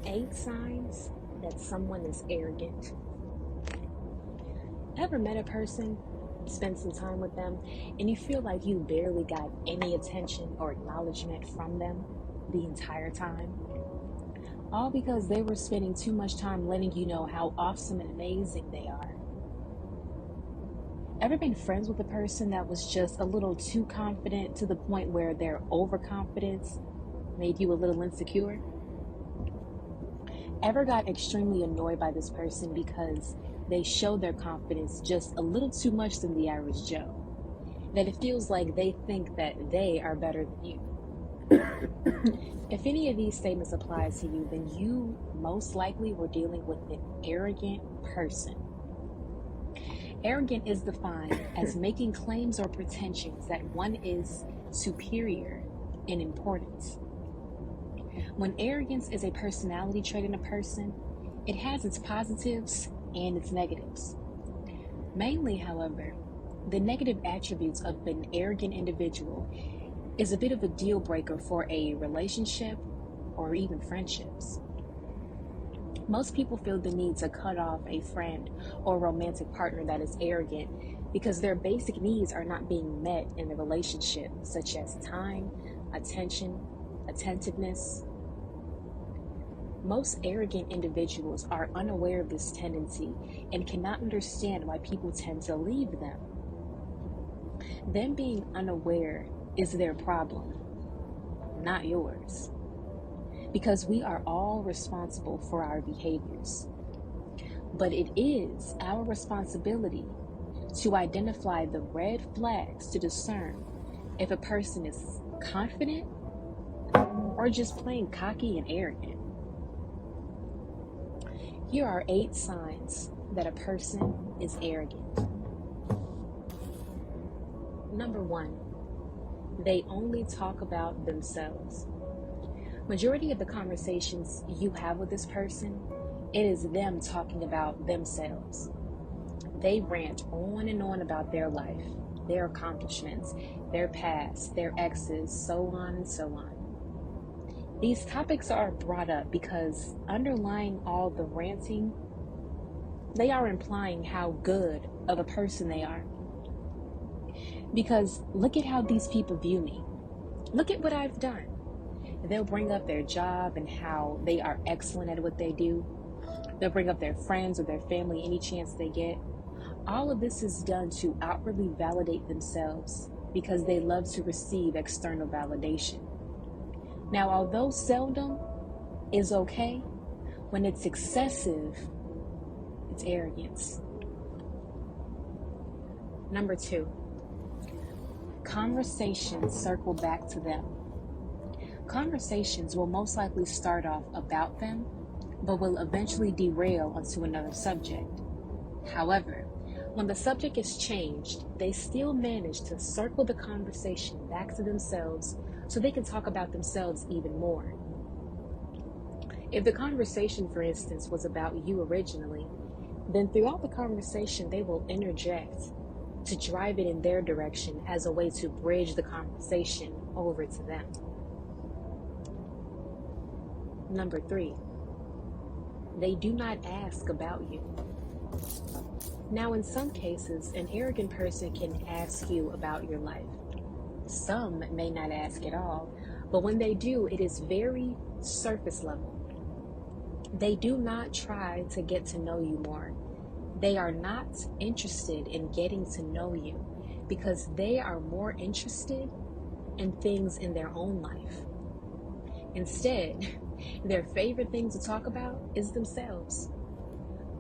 8 signs that someone is arrogant. Ever met a person, spend some time with them, and you feel like you barely got any attention or acknowledgement from them the entire time? All because they were spending too much time letting you know how awesome and amazing they are. Ever been friends with a person that was just a little too confident to the point where their overconfidence made you a little insecure? Ever got extremely annoyed by this person because they show their confidence just a little too much than the average Joe? That it feels like they think that they are better than you. If any of these statements apply to you, then you most likely were dealing with an arrogant person. Arrogant is defined as making claims or pretensions that one is superior in importance. When arrogance is a personality trait in a person, it has its positives and its negatives. Mainly, however, the negative attributes of an arrogant individual is a bit of a deal breaker for a relationship or even friendships. Most people feel the need to cut off a friend or romantic partner that is arrogant because their basic needs are not being met in the relationship, such as time, attention, attentiveness. Most arrogant individuals are unaware of this tendency and cannot understand why people tend to leave them. Them being unaware is their problem, not yours. Because we are all responsible for our behaviors. But it is our responsibility to identify the red flags to discern if a person is confident or just plain cocky and arrogant. Here are 8 signs that a person is arrogant. Number 1, they only talk about themselves. Majority of the conversations you have with this person, it is them talking about themselves. They rant on and on about their life, their accomplishments, their past, their exes, so on and so on. These topics are brought up because underlying all the ranting, they are implying how good of a person they are. Because look at how these people view me. Look at what I've done. They'll bring up their job and how they are excellent at what they do. They'll bring up their friends or their family any chance they get. All of this is done to outwardly validate themselves because they love to receive external validation. Now, although seldom is okay, when it's excessive, it's arrogance. Number 2, conversations circle back to them. Conversations will most likely start off about them, but will eventually derail onto another subject. However, when the subject is changed, they still manage to circle the conversation back to themselves so they can talk about themselves even more. If the conversation, for instance, was about you originally, then throughout the conversation, they will interject to drive it in their direction as a way to bridge the conversation over to them. Number 3, they do not ask about you. Now, in some cases, an arrogant person can ask you about your life. Some may not ask at all, but when they do, it is very surface level. They do not try to get to know you more. They are not interested in getting to know you because they are more interested in things in their own life. Instead, their favorite thing to talk about is themselves,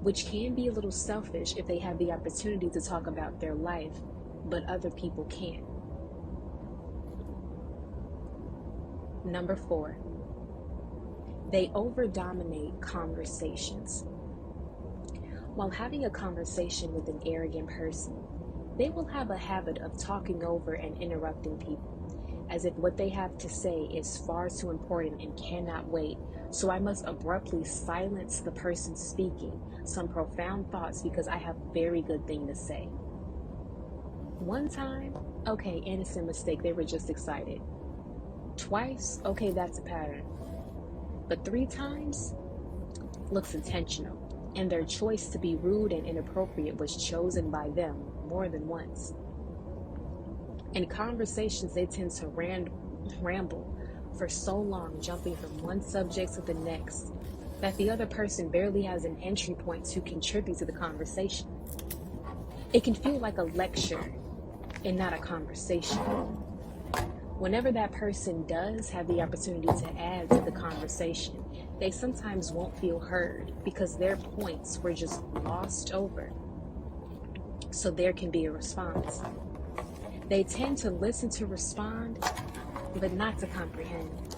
which can be a little selfish if they have the opportunity to talk about their life, but other people can't. Number 4, they over-dominate conversations. While having a conversation with an arrogant person, they will have a habit of talking over and interrupting people, as if what they have to say is far too important and cannot wait, so I must abruptly silence the person speaking some profound thoughts because I have a very good thing to say. One time, okay, innocent mistake, they were just excited. Twice, okay, that's a pattern. But 3 times, looks intentional, and their choice to be rude and inappropriate was chosen by them more than once. In conversations, they tend to ramble for so long, jumping from one subject to the next, that the other person barely has an entry point to contribute to the conversation. It can feel like a lecture and not a conversation. Whenever that person does have the opportunity to add to the conversation, they sometimes won't feel heard because their points were just glossed over. So there can be a response. They tend to listen to respond, but not to comprehend,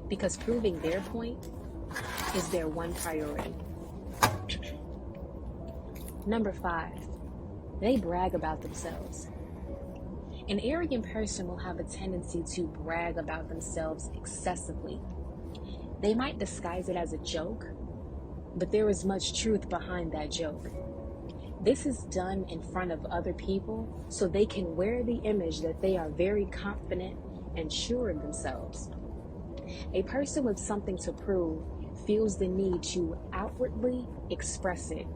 because proving their point is their one priority. Number 5, they brag about themselves. An arrogant person will have a tendency to brag about themselves excessively. They might disguise it as a joke, but there is much truth behind that joke. This is done in front of other people so they can wear the image that they are very confident and sure of themselves. A person with something to prove feels the need to outwardly express it,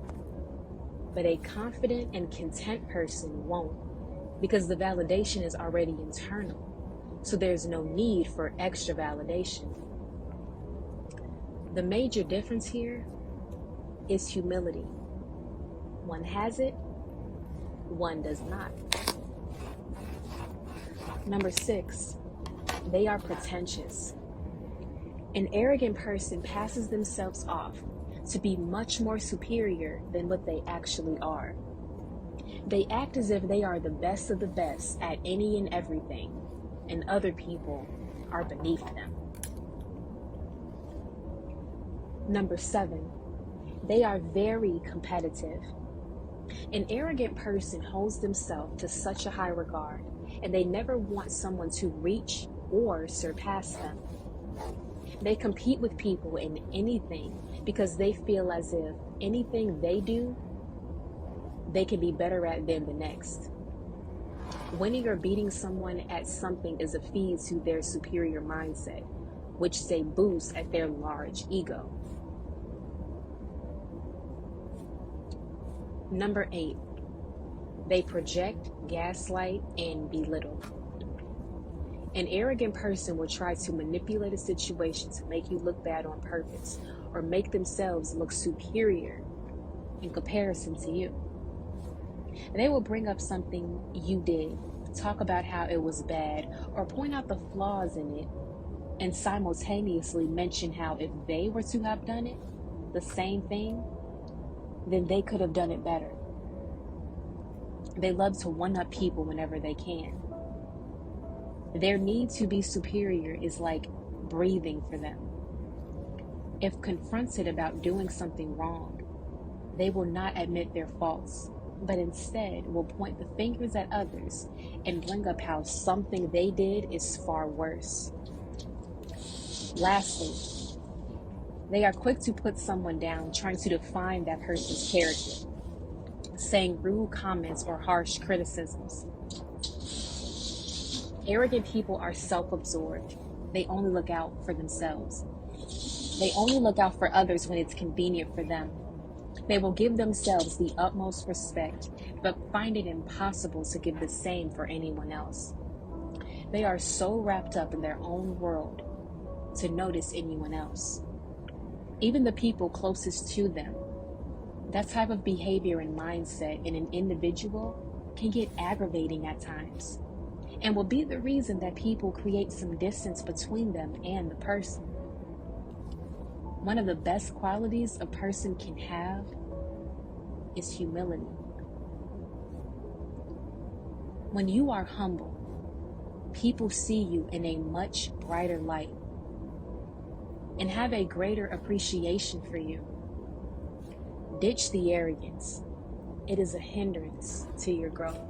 but a confident and content person won't, because the validation is already internal, so there's no need for extra validation. The major difference here is humility. One has it, one does not. Number 6, they are pretentious. An arrogant person passes themselves off to be much more superior than what they actually are. They act as if they are the best of the best at any and everything, and other people are beneath them. Number 7, they are very competitive. An arrogant person holds themselves to such a high regard, and they never want someone to reach or surpass them. They compete with people in anything because they feel as if anything they do, they can be better at than the next. Winning or beating someone at something is a feed to their superior mindset, which is a boost at their large ego. Number 8, they project, gaslight, and belittle. An arrogant person will try to manipulate a situation to make you look bad on purpose, or make themselves look superior in comparison to you. They will bring up something you did, talk about how it was bad, or point out the flaws in it, and simultaneously mention how if they were to have done it, the same thing, then they could have done it better. They love to one-up people whenever they can. Their need to be superior is like breathing for them. If confronted about doing something wrong, they will not admit their faults, but instead will point the fingers at others and bring up how something they did is far worse. Lastly, they are quick to put someone down, trying to define that person's character, saying rude comments or harsh criticisms. Arrogant people are self-absorbed. They only look out for themselves. They only look out for others when it's convenient for them. They will give themselves the utmost respect, but find it impossible to give the same for anyone else. They are so wrapped up in their own world to notice anyone else, even the people closest to them. That type of behavior and mindset in an individual can get aggravating at times, and will be the reason that people create some distance between them and the person. One of the best qualities a person can have is humility. When you are humble, people see you in a much brighter light and have a greater appreciation for you. Ditch the arrogance. It is a hindrance to your growth.